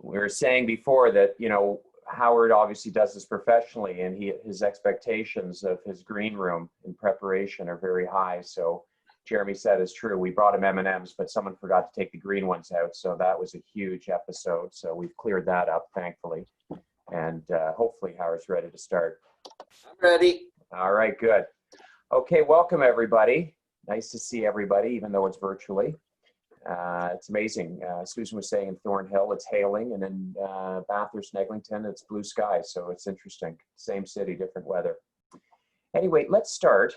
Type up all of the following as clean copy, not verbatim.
we were saying before that, Howard obviously does this professionally, and his expectations of his green room in preparation are very high. So Jeremy said it's true. We brought him M&Ms, but someone forgot to take the green ones out. So that was a huge episode. So we've cleared that up, thankfully. And hopefully Howard's ready to start. I'm ready. All right, good. Okay, welcome everybody. Nice to see everybody, even though it's virtually. It's amazing. Susan was saying in Thornhill, it's hailing, and in Bathurst, Eglinton, it's blue sky. So it's interesting. Same city, different weather. Anyway, let's start.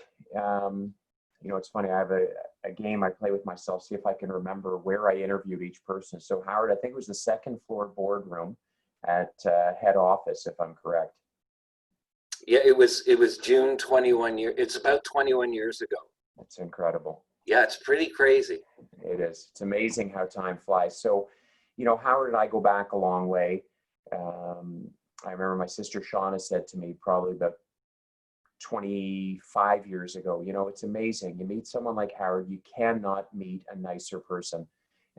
It's funny. I have a game I play with myself, see if I can remember where I interviewed each person. So Howard, I think it was the second floor boardroom at head office, if I'm correct. Yeah, it was June 21 years. It's about 21 years ago. That's incredible. Yeah, it's pretty crazy. It is. It's amazing how time flies. So, Howard and I go back a long way. I remember my sister Shauna said to me probably about 25 years ago, it's amazing. You meet someone like Howard, you cannot meet a nicer person.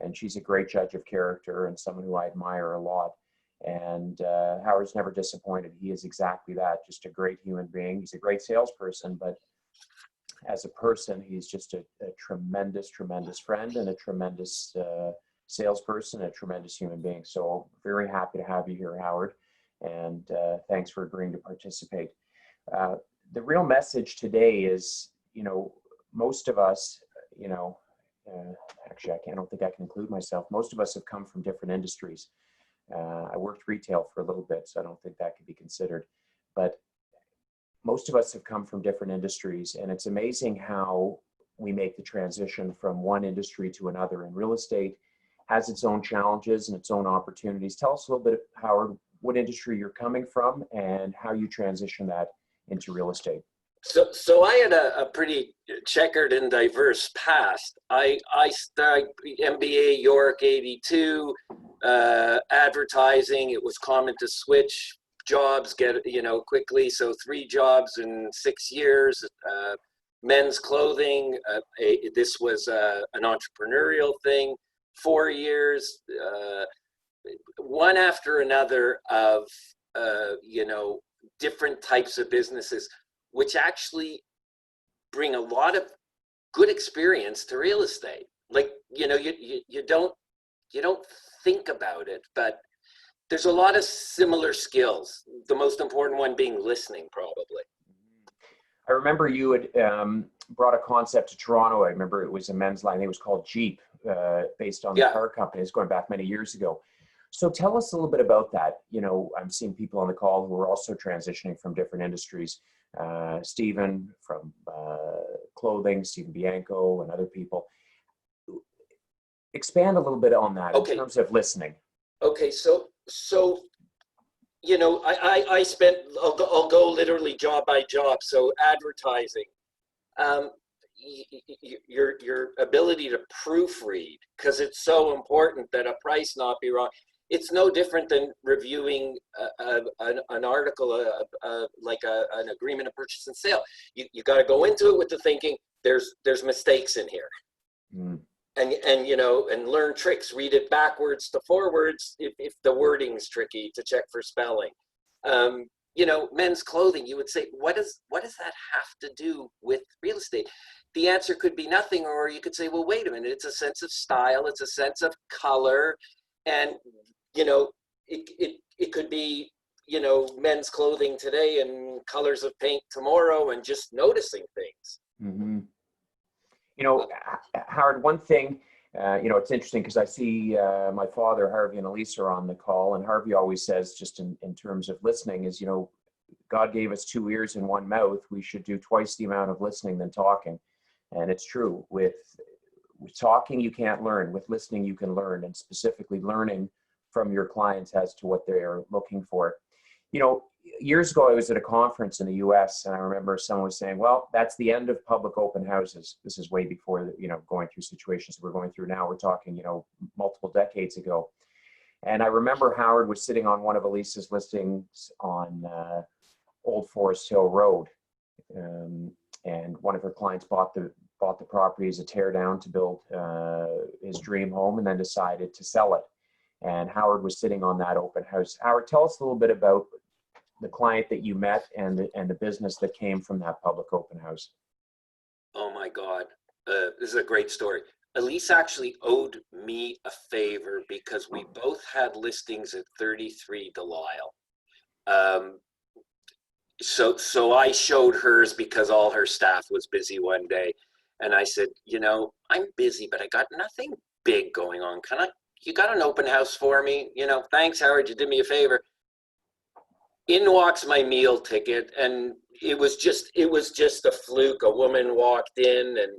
And she's a great judge of character and someone who I admire a lot. And Howard's never disappointed. He is exactly that, just a great human being. He's a great salesperson, but as a person, he's just a tremendous, tremendous friend and a tremendous salesperson, a tremendous human being. So very happy to have you here, Howard. And thanks for agreeing to participate. The real message today is, most of us, actually, I don't think I can include myself. Most of us have come from different industries. I worked retail for a little bit, so I don't think that could be considered. But most of us have come from different industries, and it's amazing how we make the transition from one industry to another. And real estate has its own challenges and its own opportunities. Tell us a little bit, Howard, what industry you're coming from and how you transition that into real estate. So I had a pretty checkered and diverse past. I started MBA York 82, advertising. It was common to switch jobs, quickly. So 3 jobs in 6 years. Men's clothing. This was an entrepreneurial thing. 4 years. One after another of different types of businesses, which actually bring a lot of good experience to real estate. Like, you don't think about it, but there's a lot of similar skills. The most important one being listening, probably. I remember you had brought a concept to Toronto. I remember it was a men's line. It was called Jeep, based on the car companies going back many years ago. So tell us a little bit about that. I'm seeing people on the call who are also transitioning from different industries. Stephen from clothing, Stephen Bianco, and other people. Expand a little bit on that in terms of listening. Okay, so I spent. I'll go literally job by job. So advertising, your ability to proofread, because it's so important that a price not be wrong. It's no different than reviewing an article, like an agreement of purchase and sale. You got to go into it with the thinking there's mistakes in here, and learn tricks. Read it backwards to forwards if the wording's tricky, to check for spelling. Men's clothing. You would say, what does that have to do with real estate? The answer could be nothing, or you could say, well, wait a minute. It's a sense of style. It's a sense of color, and it could be, men's clothing today and colors of paint tomorrow, and just noticing things. Mm-hmm. Howard, one thing, it's interesting because I see my father, Harvey, and Elise are on the call, and Harvey always says, just in terms of listening, is, God gave us 2 ears and 1 mouth. We should do twice the amount of listening than talking. And it's true. With talking, you can't learn. With listening, you can learn, and specifically learning from your clients as to what they're looking for. Years ago, I was at a conference in the US, and I remember someone was saying, well, that's the end of public open houses. This is way before, going through situations that we're going through now. We're talking, multiple decades ago. And I remember Howard was sitting on one of Elise's listings on Old Forest Hill Road. And one of her clients bought the property as a tear down to build his dream home, and then decided to sell it. and Howard was sitting on that open house. Howard, tell us a little bit about the client that you met and the business that came from that public open house. Oh my God, this is a great story. Elise actually owed me a favor because we both had listings at 33 Delisle. So I showed hers because all her staff was busy one day. And I said, you know, I'm busy, but I got nothing big going on. You got an open house for me? You know, thanks, Howard, you did me a favor. In walks my meal ticket, and it was just a fluke. A woman walked in and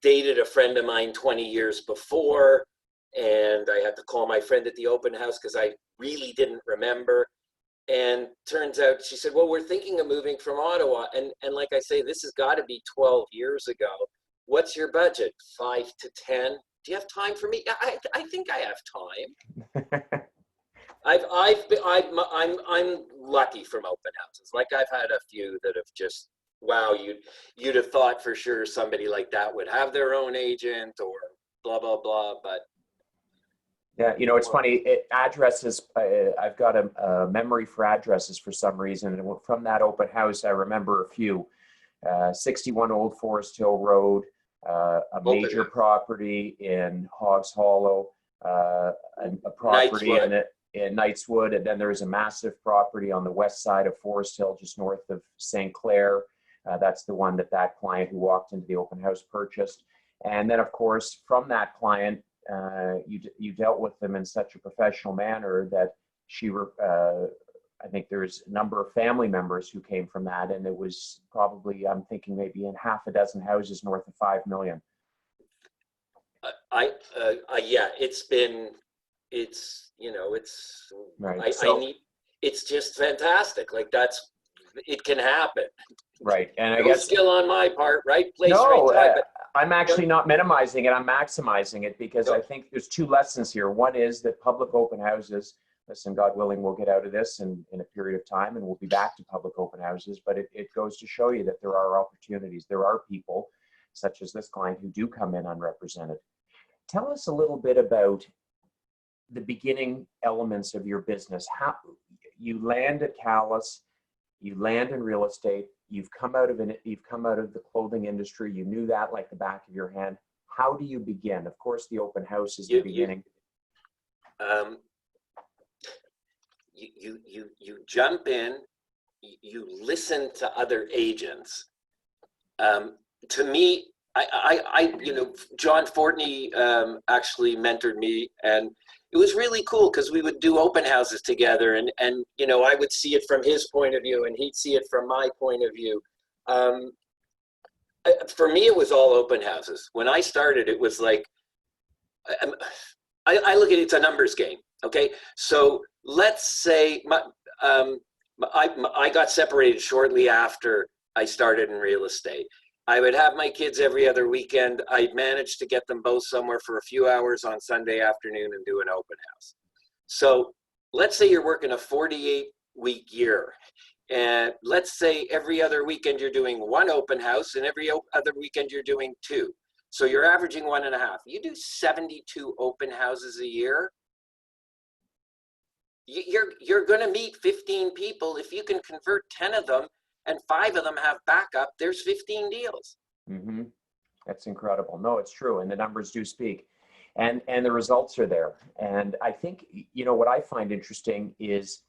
dated a friend of mine 20 years before, and I had to call my friend at the open house because I really didn't remember. And turns out, she said, well, we're thinking of moving from Ottawa. And like I say, this has got to be 12 years ago. What's your budget? 5 to 10? Do you have time for me? I think I have time. I'm lucky from open houses. Like, I've had a few that have just, wow, you'd have thought for sure somebody like that would have their own agent or blah, blah, blah. But yeah, you know, it's funny, addresses, I've got a memory for addresses for some reason. And from that open house, I remember a few. 61 Old Forest Hill Road, a major property in Hogs Hollow, a property in Knightswood, and then there's a massive property on the west side of Forest Hill, just north of St. Clair. That's the one that client who walked into the open house purchased. And then, of course, from that client, you dealt with them in such a professional manner that I think there's a number of family members who came from that, and it was probably, I'm thinking maybe in half a dozen houses north of 5 million. Yeah, Right. It's just fantastic. Like, it can happen. Right. And I no guess skill on my part, right place, no, right time. I'm actually not minimizing it. I'm maximizing it because I think there's two lessons here. One is that public open houses, listen, God willing, we'll get out of this in a period of time and we'll be back to public open houses. But it goes to show you that there are opportunities. There are people such as this client who do come in unrepresented. Tell us a little bit about the beginning elements of your business. How you land at Kalles, you land in real estate. You've come out of the clothing industry. You knew that like the back of your hand. How do you begin? Of course, the open house is the beginning. You jump in. You listen to other agents. To me, John Fortney actually mentored me, and it was really cool because we would do open houses together, and I would see it from his point of view and he'd see it from my point of view. For me, it was all open houses. When I started, it was like, I look at it's a numbers game. Okay, so let's say I got separated shortly after I started in real estate. I would have my kids every other weekend. I'd manage to get them both somewhere for a few hours on Sunday afternoon and do an open house. So let's say you're working a 48-week year. And let's say every other weekend you're doing one open house and every other weekend you're doing two. So you're averaging 1.5. You do 72 open houses a year. You're going to meet 15 people. If you can convert 10 of them, and 5 of them have backup, there's 15 deals. Mm-hmm. That's incredible. No, it's true. And the numbers do speak. And the results are there. And I think, what I find interesting is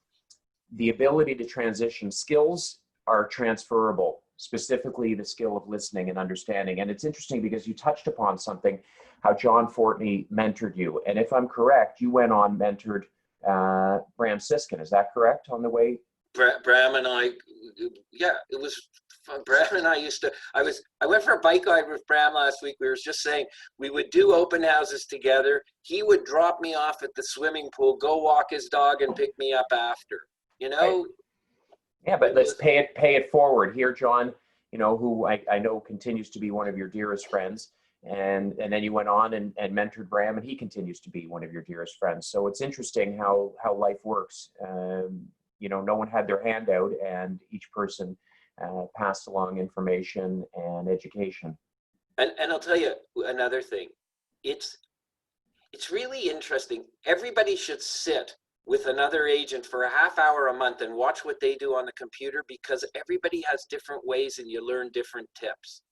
the ability to transition. Skills are transferable, specifically the skill of listening and understanding. And it's interesting because you touched upon something, how John Fortney mentored you. And if I'm correct, you went on, mentored Bram Siskin. Is that correct on the way? Bram and I, yeah, it was fun. Bram and I I went for a bike ride with Bram last week. We were just saying we would do open houses together. He would drop me off at the swimming pool, go walk his dog and pick me up after, Right. Yeah, but let's pay it forward here, John, who I know continues to be one of your dearest friends. And then you went on and mentored Bram, and he continues to be one of your dearest friends. So it's interesting how life works. No one had their hand out, and each person passed along information and education. And I'll tell you another thing. It's it's really interesting. Everybody should sit with another agent for a half hour a month and watch what they do on the computer, because everybody has different ways and you learn different tips.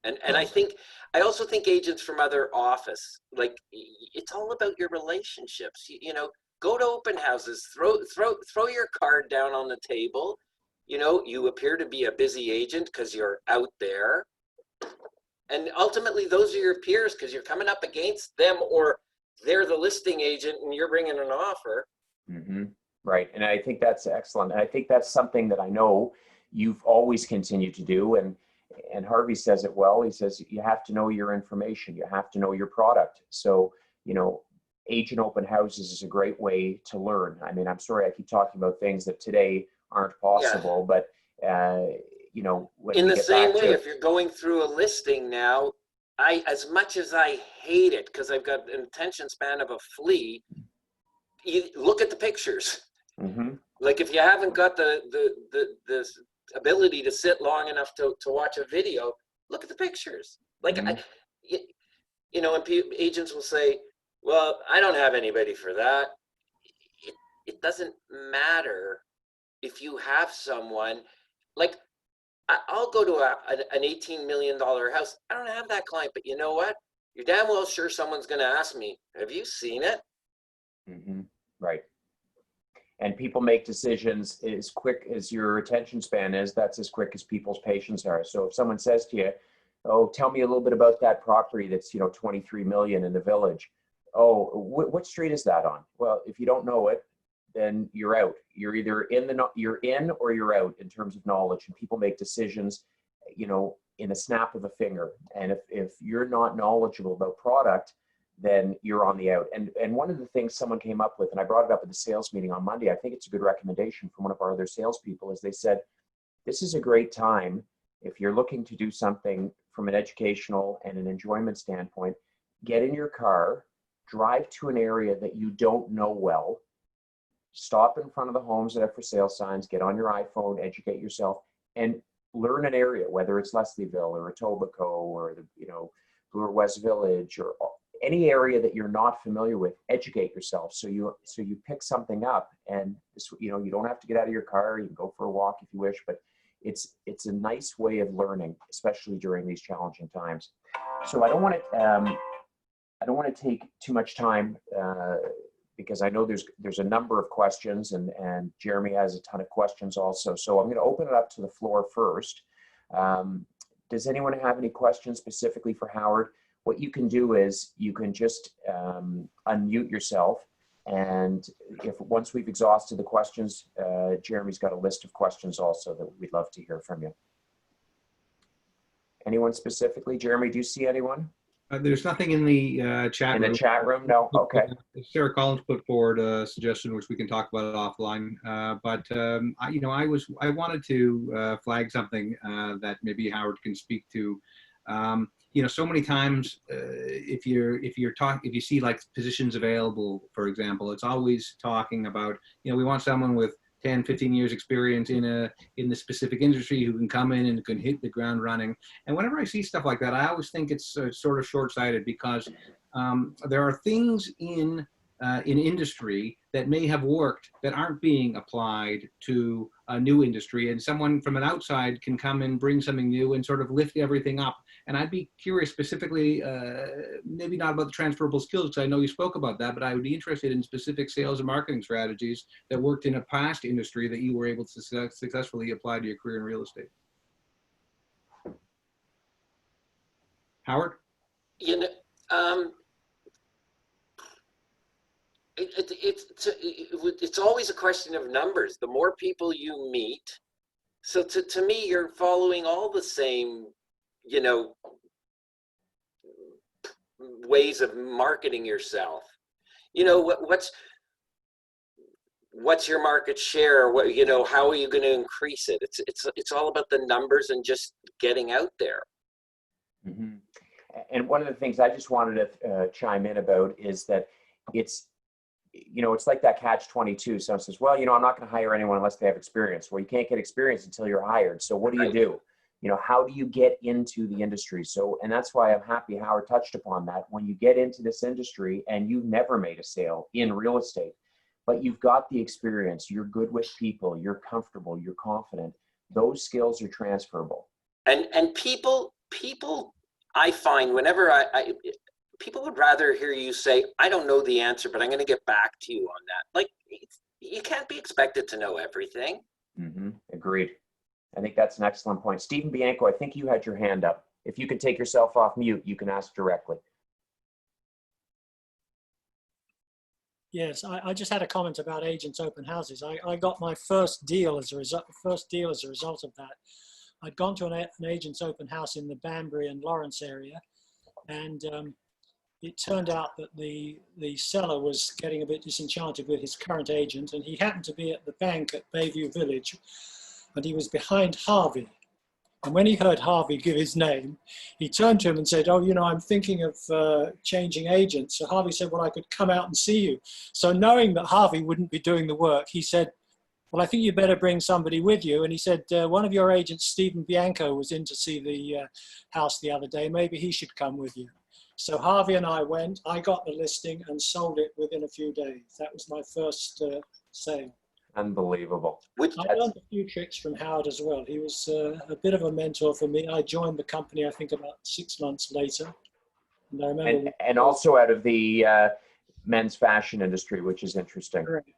And I also think agents from other office, like, it's all about your relationships. You know, go to open houses, throw your card down on the table. You know, you appear to be a busy agent because you're out there. And ultimately, those are your peers because you're coming up against them, or they're the listing agent and you're bringing an offer. Mm-hmm. Right. And I think that's excellent. And I think that's something that I know you've always continued to do. And Harvey says it well. He says, you have to know your information. You have to know your product. So, you know, agent open houses is a great way to learn. I mean, I'm sorry, I keep talking about things that today aren't possible, but, you know, when in we the get same back way, to, if you're going through a listing now, as much as I hate it, because I've got an attention span of a flea, you look at the pictures. mm-hmm. Like, if you haven't got the ability to sit long enough to watch a video, look at the pictures. Like, Mm-hmm. you know, and agents will say, well, I don't have anybody for that. It doesn't matter if you have someone. Like, I'll go to an $18 million house. I don't have that client, but you know what? You're damn well sure someone's going to ask me, have you seen it? Mm-hmm. Right. And people make decisions as quick as your attention span is. That's as quick as people's patience are. So if someone says to you, oh, tell me a little bit about that property that's, you know, 23 million in the village. Oh, what street is that on? Well, if you don't know it, then you're out. You're either you're in or you're out in terms of knowledge. And people make decisions, you know, in a snap of a finger. And if you're not knowledgeable about product, then you're on the out. And one of the things someone came up with, and I brought it up at the sales meeting on Monday, I think it's a good recommendation from one of our other salespeople, is they said, this is a great time if you're looking to do something from an educational and an enjoyment standpoint. Get in your car, drive to an area that you don't know well, stop in front of the homes that have for sale signs, get on your iPhone, educate yourself, and learn an area, whether it's Leslieville or Etobicoke or the, you know, Bloor West Village, or any area that you're not familiar with. Educate yourself so you pick something up, and this, you know, you don't have to get out of your car. You can go for a walk if you wish, but it's a nice way of learning, especially during these challenging times. So I don't want to take too much time because I know there's a number of questions, and Jeremy has a ton of questions also. So I'm going to open it up to the floor first. Does anyone have any questions specifically for Howard? What you can do is you can just unmute yourself, and once we've exhausted the questions, Jeremy's got a list of questions also that we'd love to hear from you. Anyone specifically? Jeremy, do you see anyone? There's nothing in the chat room. In the chat room? No? Okay. Sarah Collins put forward a suggestion, which we can talk about offline. I wanted to flag something that maybe Howard can speak to. You know, so many times, if you see like positions available, for example, it's always talking about, you know, we want someone with 10, 15 years experience in the specific industry who can come in and can hit the ground running. And whenever I see stuff like that, I always think it's sort of short-sighted, because there are things in industry that may have worked that aren't being applied to a new industry, and someone from an outside can come and bring something new and sort of lift everything up. And I'd be curious specifically, maybe not about the transferable skills, because I know you spoke about that, but I would be interested in specific sales and marketing strategies that worked in a past industry that you were able to successfully apply to your career in real estate. Howard? You know, it's always a question of numbers. The more people you meet, so to me, you're following all the same, you know, ways of marketing yourself. You know, what's your market share? What, you know, how are you going to increase it? It's all about the numbers and just getting out there. Mm-hmm. And one of the things I just wanted to chime in about is that it's, you know, it's like that catch-22. Someone says, well, you know, I'm not going to hire anyone unless they have experience. Well, you can't get experience until you're hired. So what do you do? how do you get into the industry? So, and that's why I'm happy Howard touched upon that. When you get into this industry and you've never made a sale in real estate, but you've got the experience, you're good with people, you're comfortable, you're confident, those skills are transferable. And people, I find whenever people would rather hear you say, I don't know the answer, but I'm going to get back to you on that. Like, you can't be expected to know everything. Agreed. I think that's an excellent point. Stephen Bianco, I think you had your hand up. If you can take yourself off mute, you can ask directly. Yes, I just had a comment about agents' open houses. I got my first deal as a result of that. I'd gone to an agent's open house in the Banbury and Lawrence area, and it turned out that the seller was getting a bit disenchanted with his current agent, and he happened to be at the bank at Bayview Village, and he was behind Harvey. And when he heard Harvey give his name, he turned to him and said, oh, I'm thinking of changing agents. So Harvey said, well, I could come out and see you. So knowing that Harvey wouldn't be doing the work, he said, well, I think you better bring somebody with you. And he said, one of your agents, Stephen Bianco, was in to see the house the other day. Maybe he should come with you. So Harvey and I went, I got the listing and sold it within a few days. That was my first sale. Unbelievable. I learned a few tricks from Howard as well. He was a bit of a mentor for me. I joined the company, I think, about 6 months later. And I remember. And also out of the men's fashion industry, which is interesting. Correct.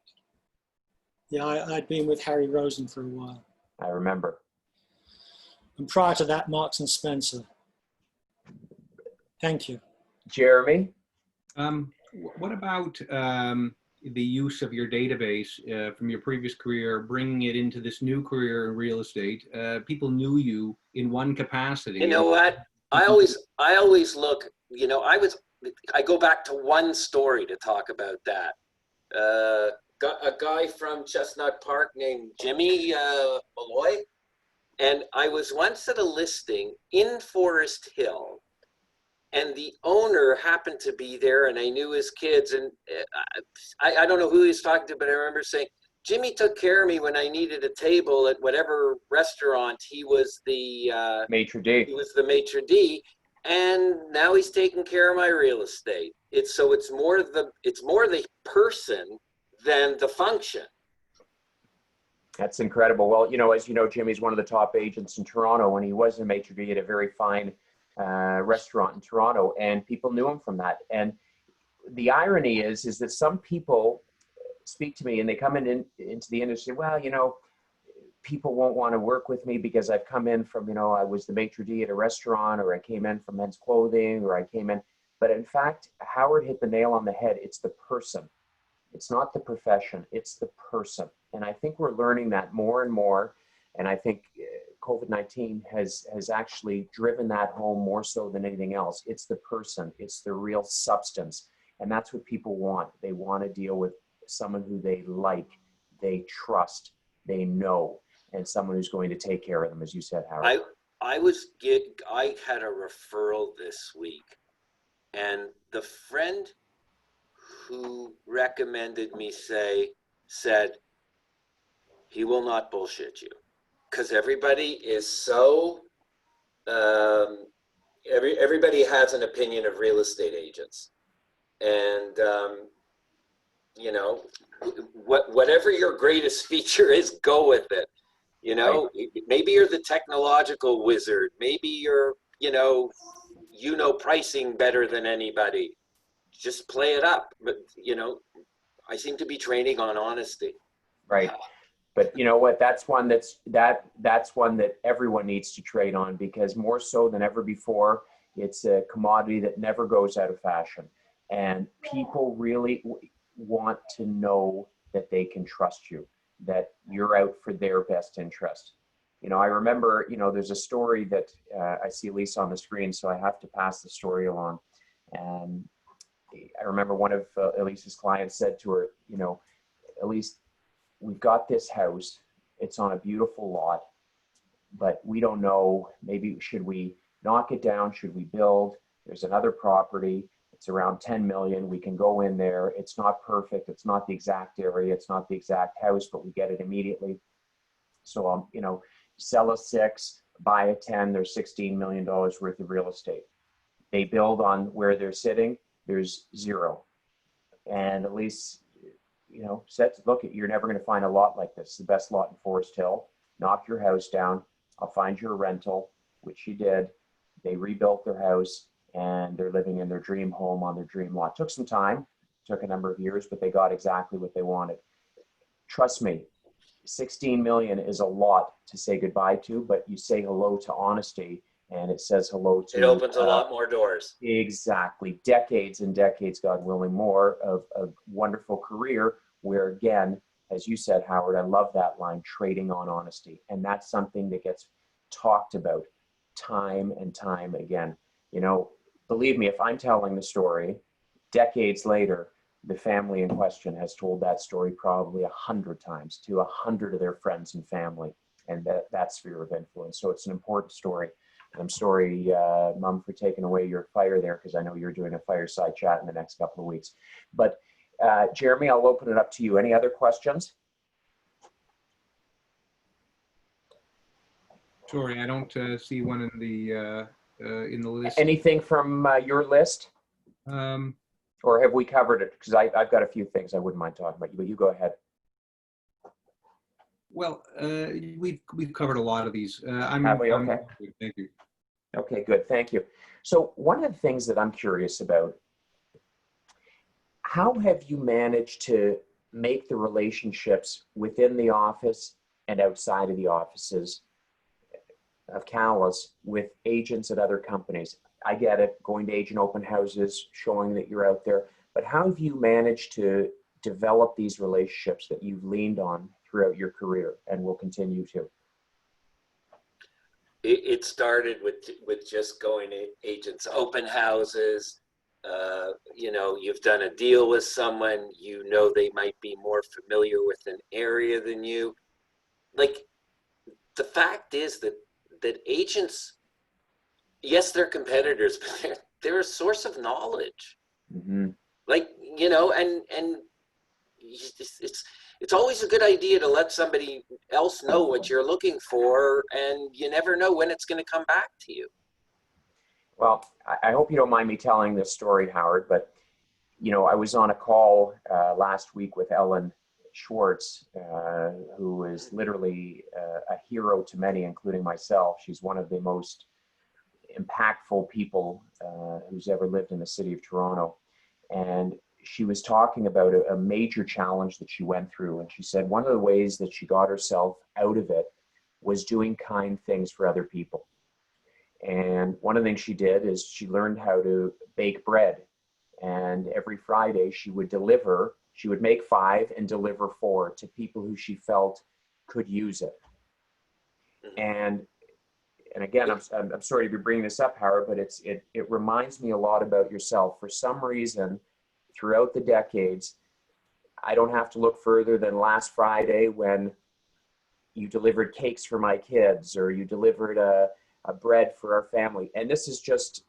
Yeah, I'd been with Harry Rosen for a while. I remember. And prior to that, Marks and Spencer. Thank you. Jeremy? What about the use of your database from your previous career, bringing it into this new career in real estate? People knew you in one capacity. You know what? I always look, I go back to one story to talk about that. A guy from Chestnut Park named Jimmy Malloy. And I was once at a listing in Forest Hill, and the owner happened to be there, and I knew his kids, and I don't know who he was talking to, but I remember saying, Jimmy took care of me when I needed a table at whatever restaurant. He was the maitre d'. He was the maitre d', and now he's taking care of my real estate. It's more the person than the function. That's incredible. Well, as you know, Jimmy's one of the top agents in Toronto, and he was a maitre d' at a very fine restaurant in Toronto, and people knew him from that. And the irony is that some people speak to me and they come into the industry. Well, people won't want to work with me because I've come in from, I was the maitre d' at a restaurant, or I came in from men's clothing, or I came in. But in fact, Howard hit the nail on the head. It's the person. It's not the profession. It's the person. And I think we're learning that more and more. And I think COVID-19 has actually driven that home more so than anything else. It's the person. It's the real substance. And that's what people want. They want to deal with someone who they like, they trust, they know, and someone who's going to take care of them, as you said, Howard. I had a referral this week, and the friend who recommended me said, he will not bullshit you. Because everybody is so, everybody has an opinion of real estate agents. And, whatever your greatest feature is, go with it. Maybe you're the technological wizard. Maybe you're, pricing better than anybody. Just play it up. But, I seem to be training on honesty. Right. But you know what? That's one that everyone needs to trade on, because more so than ever before, it's a commodity that never goes out of fashion. And people really want to know that they can trust you, that you're out for their best interest. I remember, there's a story that I see Elise on the screen, so I have to pass the story along. And I remember one of Elise's clients said to her, Elise, we've got this house. It's on a beautiful lot, but we don't know, maybe should we knock it down? Should we build? There's another property. It's around 10 million. We can go in there. It's not perfect. It's not the exact area. It's not the exact house, but we get it immediately. So, sell a 6, buy a 10 or $16 million worth of real estate. They build on where they're sitting, there's zero. And at least, you're never going to find a lot like this. The best lot in Forest Hill. Knock your house down. I'll find you a rental, which she did. They rebuilt their house and they're living in their dream home on their dream lot. Took some time, took a number of years, but they got exactly what they wanted. Trust me, 16 million is a lot to say goodbye to, but you say hello to honesty and it says hello to— It opens a lot more doors. Exactly. Decades and decades, God willing, more of a wonderful career where, again, as you said, Howard, I love that line, trading on honesty. And that's something that gets talked about time and time again. Believe me, if I'm telling the story, decades later, the family in question has told that story probably 100 times to 100 of their friends and family, and that sphere of influence. So it's an important story. I'm sorry, Mum, for taking away your fire there, because I know you're doing a fireside chat in the next couple of weeks. But Jeremy, I'll open it up to you. Any other questions? Sorry, I don't see one in the list. Anything from your list? Or have we covered it? Because I've got a few things I wouldn't mind talking about, but you go ahead. Well, we've covered a lot of these. Have we? Okay. Thank you. Okay, good. Thank you. So one of the things that I'm curious about, how have you managed to make the relationships within the office and outside of the offices of Kalles with agents at other companies? I get it, going to agent open houses, showing that you're out there, but how have you managed to develop these relationships that you've leaned on throughout your career and will continue to? It started with just going to agents open houses. You've done a deal with someone, they might be more familiar with an area than you. Like, the fact is that agents, yes, they're competitors, but they're a source of knowledge. Mm-hmm. Like, and it's always a good idea to let somebody else know what you're looking for, and you never know when it's going to come back to you. Well, I hope you don't mind me telling this story, Howard, but I was on a call last week with Ellen Schwartz, who is literally a hero to many, including myself. She's one of the most impactful people who's ever lived in the city of Toronto. And she was talking about a major challenge that she went through. And she said one of the ways that she got herself out of it was doing kind things for other people. And one of the things she did is she learned how to bake bread. And every Friday she would make 5 and deliver 4 to people who she felt could use it. And again, I'm sorry to be bringing this up, Howard, but it reminds me a lot about yourself. For some reason, throughout the decades, I don't have to look further than last Friday when you delivered cakes for my kids, or you delivered a bread for our family. And this is just,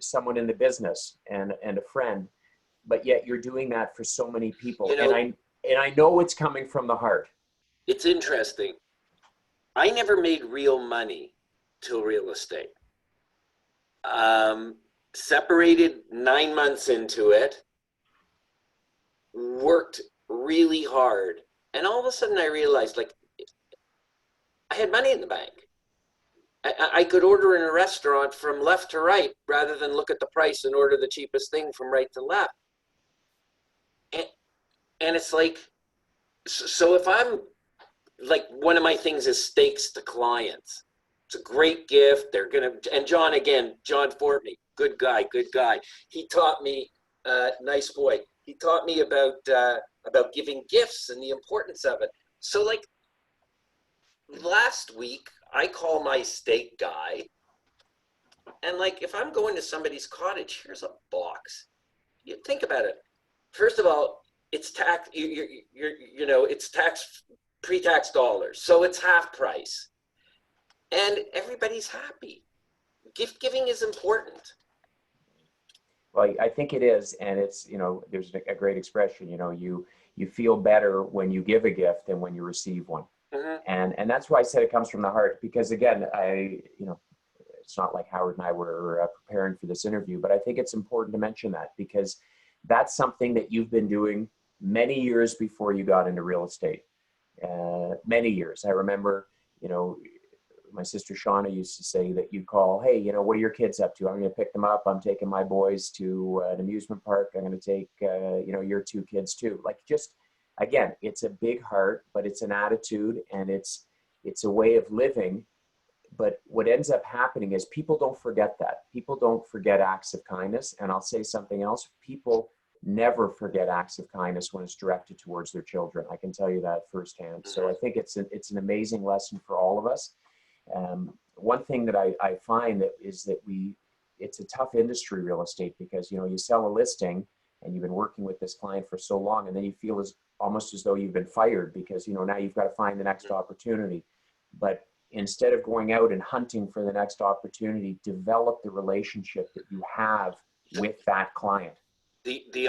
someone in the business and a friend, but yet you're doing that for so many people. And I know it's coming from the heart. It's interesting. I never made real money till real estate. Separated 9 months into it, worked really hard. And all of a sudden I realized, like, I had money in the bank. I could order in a restaurant from left to right rather than look at the price and order the cheapest thing from right to left. And it's like, so if I'm like, one of my things is steaks to clients. It's a great gift. They're going to, and John Fortney, good guy. He taught me, nice boy. He taught me about giving gifts and the importance of it. So like last week, I call my steak guy, and like, if I'm going to somebody's cottage, here's a box. You think about it. First of all, it's tax, it's tax, pre-tax dollars. So it's half price. And everybody's happy. Gift giving is important. Well, I think it is. And it's, there's a great expression, you feel better when you give a gift than when you receive one. And that's why I said it comes from the heart, because again, it's not like Howard and I were preparing for this interview, but I think it's important to mention that, because that's something that you've been doing many years before you got into real estate. Many years. I remember, my sister Shauna used to say that you call, hey, what are your kids up to? I'm going to pick them up. I'm taking my boys to an amusement park. I'm going to take, your two kids too. Like, just, again, it's a big heart, but it's an attitude, and it's a way of living. But what ends up happening is people don't forget that. People don't forget acts of kindness. And I'll say something else. People never forget acts of kindness when it's directed towards their children. I can tell you that firsthand. So I think it's an amazing lesson for all of us. One thing that I find that is that it's a tough industry, real estate, because, you sell a listing and you've been working with this client for so long, and then you feel almost as though you've been fired because, now you've got to find the next opportunity. But instead of going out and hunting for the next opportunity, develop the relationship that you have with that client. The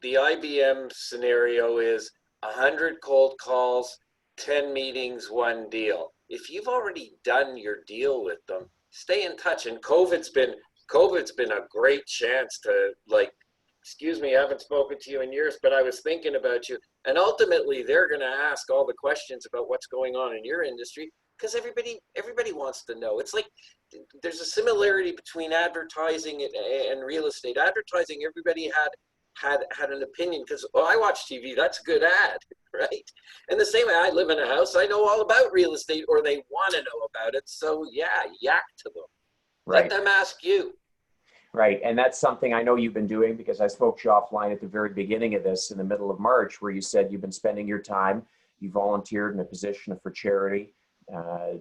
IBM scenario is 100 cold calls, 10 meetings, 1 deal. If you've already done your deal with them, stay in touch. And COVID's been a great chance to, like, excuse me, I haven't spoken to you in years, but I was thinking about you. And ultimately, they're going to ask all the questions about what's going on in your industry, because everybody wants to know. It's like there's a similarity between advertising and real estate. Advertising, everybody had an opinion because, I watch TV, that's a good ad, right? And the same way, I live in a house, I know all about real estate, or they want to know about it. So yeah, yak to them. Right. Let them ask you. Right. And that's something I know you've been doing, because I spoke to you offline at the very beginning of this in the middle of March, where you said you've been spending your time, you volunteered in a position for charity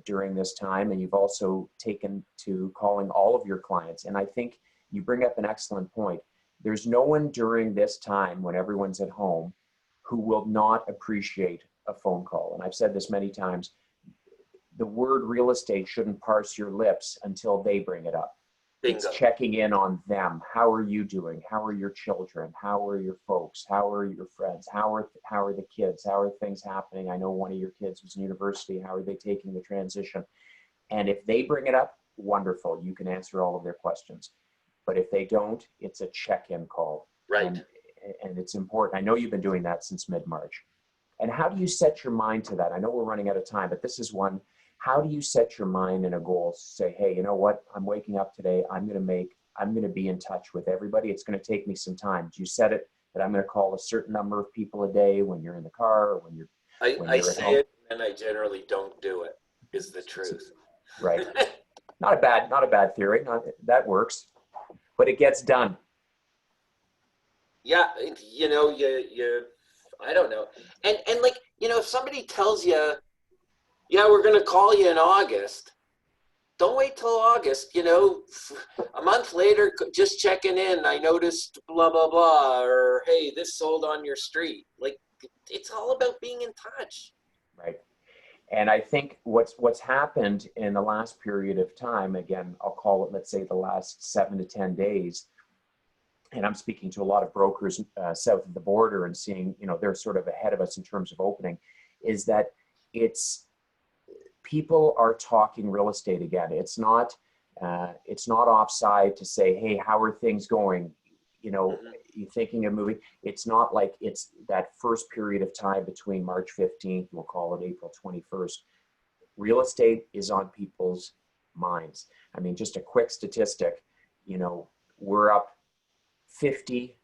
during this time, and you've also taken to calling all of your clients. And I think you bring up an excellent point. There's no one during this time when everyone's at home who will not appreciate a phone call. And I've said this many times, the word real estate shouldn't parse your lips until they bring it up. Bingo. It's checking in on them. How are you doing? How are your children? How are your folks? How are your friends? How are the kids? How are things happening? I know one of your kids was in university. How are they taking the transition? And if they bring it up, wonderful. You can answer all of their questions. But if they don't, it's a check-in call. Right. And it's important. I know you've been doing that since mid-March. And how do you set your mind to that? I know we're running out of time, but this is one. How do you set your mind in a goal? Say, hey, you know what? I'm waking up today. I'm going to be in touch with everybody. It's going to take me some time. Do you set it that I'm going to call a certain number of people a day when you're in the car or when you're I say it, and I generally don't do it, is the truth. Right. Not a bad theory. That works, but it gets done. Yeah. I don't know. And like, if somebody tells you, yeah, we're going to call you in August, don't wait till August, a month later, just checking in. I noticed blah, blah, blah, or hey, this sold on your street. Like, it's all about being in touch. Right. And I think what's happened in the last period of time, again, I'll call it, let's say the last 7 to 10 days, and I'm speaking to a lot of brokers south of the border and seeing, they're sort of ahead of us in terms of opening, is that people are talking real estate again. It's not offside to say, hey, how are things going? You're thinking of moving. It's not like it's that first period of time between March 15th, we'll call it April 21st. Real estate is on people's minds. I mean, just a quick statistic, we're up 50%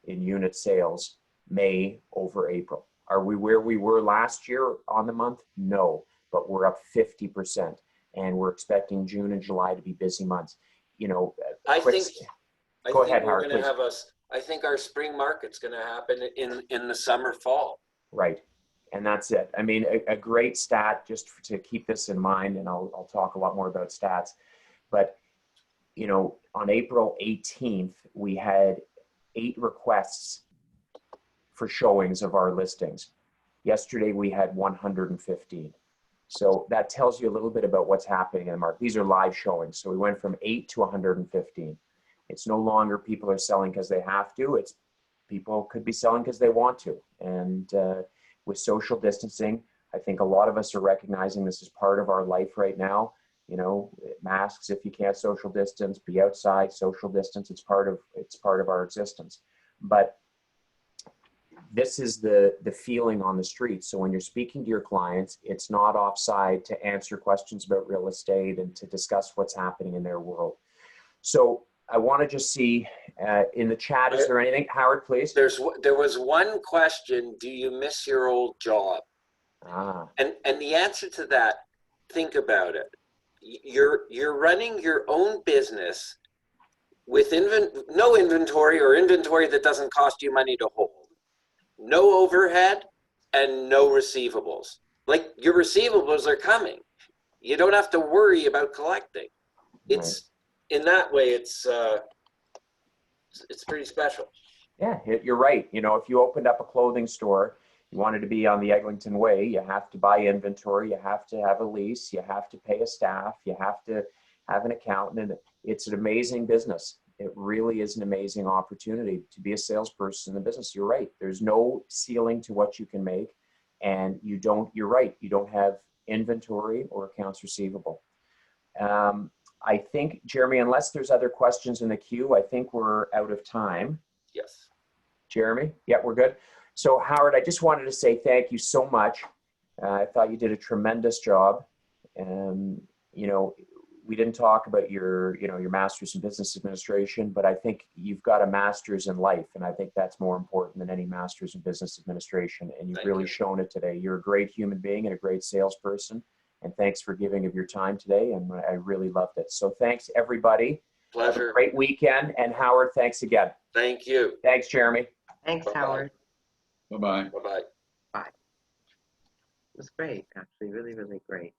in unit sales May over April. Are we where we were last year on the month? No, but we're up 50%, and we're expecting June and July to be busy months. I think Howard, I think our spring market's going to happen in the summer, fall. Right. And that's it. I mean, a great stat, just to keep this in mind, and I'll talk a lot more about stats, but on April 18th, we had 8 requests for showings of our listings. Yesterday, we had 115. So that tells you a little bit about what's happening in the market. These are live showings. So we went from 8 to 115. It's no longer people are selling because they have to. It's people could be selling because they want to. And with social distancing, I think a lot of us are recognizing this is part of our life right now. You know, masks if you can't social distance, be outside, social distance. It's part of our existence. But this is the feeling on the street. So when you're speaking to your clients, it's not offside to answer questions about real estate and to discuss what's happening in their world. So I want to just see in the chat, is there anything? Howard, please. There was one question, do you miss your old job? And the answer to that, think about it. You're running your own business with no inventory, or inventory that doesn't cost you money to hold. No overhead and no receivables. Like, your receivables are coming. You don't have to worry about collecting. It's in that way, it's pretty special. Yeah, you're right. You know, if you opened up a clothing store, you wanted to be on the Eglinton Way, you have to buy inventory, you have to have a lease, you have to pay a staff, you have to have an accountant, and it's an amazing business. It really is an amazing opportunity to be a salesperson in the business. You're right. There's no ceiling to what you can make, and you're right. You don't have inventory or accounts receivable. I think, Jeremy, unless there's other questions in the queue, I think we're out of time. Yes. Jeremy? Yeah, we're good. So Howard, I just wanted to say thank you so much. I thought you did a tremendous job. You know, we didn't talk about your master's in business administration, but I think you've got a master's in life, and I think that's more important than any master's in business administration. And you've really shown it today. You're a great human being and a great salesperson. And thanks for giving of your time today. And I really loved it. So thanks, everybody. Pleasure. Have a great weekend. And Howard, thanks again. Thank you. Thanks, Jeremy. Thanks, Bye-bye. Howard. Bye-bye. Bye-bye. Bye. It was great, actually, really, really great.